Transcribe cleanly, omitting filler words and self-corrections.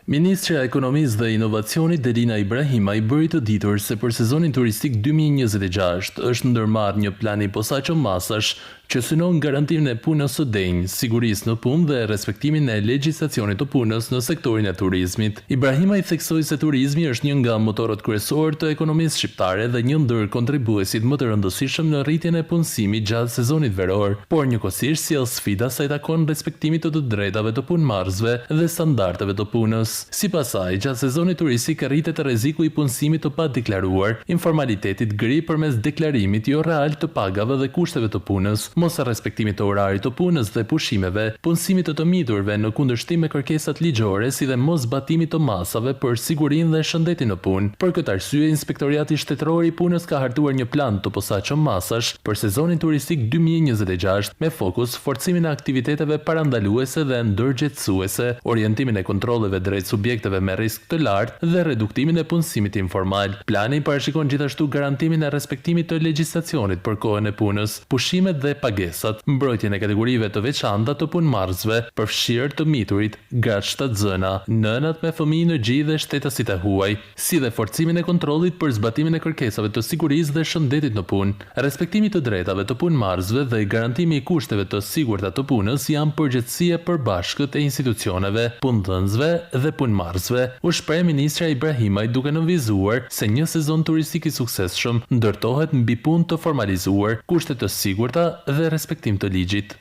Ministrja e Ekonomisë dhe Inovacionit Delina Ibrahimaj bëri të ditur se për sezonin turistik 2026 është ndërmarrë një plan i posaçëm masash që synon garantimin e punës së denjë, sigurisë në punë dhe respektimin e legjislacionit të punës në sektorin e turizmit. Ibrahimaj theksoi se turizmi është një nga motorët kryesorë të ekonomisë shqiptare dhe një ndër kontribuesit më të rëndësishëm në rritjen e punësimit gjatë sezonit veror, por njëkohësisht sjell sfida sa i takon respektimit të drejtave të punëmarrësve dhe standardeve të punës. Sipas saj, gjatë sezonit turistik rritet rreziku i punësimit të padeklaruar, informalitetit gri përmes deklarimit jo real të pagave dhe kushteve të punës, mos respektimit të orarit të punës dhe pushimeve, punësimit të miturve në kundërshtim me kërkesat ligjore, si dhe mos zbatimit të masave për sigurinë dhe shëndetin në punë. Për këtë arsye, Inspektoriati Shtetëror i Punës ka hartuar një plan të posaçëm masash për sezonin turistik 2026 me fokus forcimin e aktiviteteve parandaluese dhe ndërgjegjësuese, orientimin e kontrolleve drejt subjekteve me risk të lartë dhe reduktimin e punësimit informal. Plani parashikon gjithashtu garantimin e respektimit të legjislacionit për kohën e punës, pushimet dhe pagesat, mbrojtjen e kategorive të veçanta të punëmarrësve, përfshirë të miturit, gratë shtatzëna, nënat me fëmijë në gjë dhe shtetasit e huaj, si dhe forcimin e kontrollit për zbatimin e kërkesave të sigurisë dhe shëndetit në punë. Respektimi të drejtave të punëmarrësve dhe garantimi i kushteve të sigurta të punës janë përgjegjësi e përbashkët e institucioneve, punëdhënësve dhe punëmarrësve, u shpreh ministra Ibrahimaj duke nënvizuar se një sezon turistik i suksesshëm ndërtohet mbi punë të formalizuar, kushte të sigurta dhe respektim të ligjit.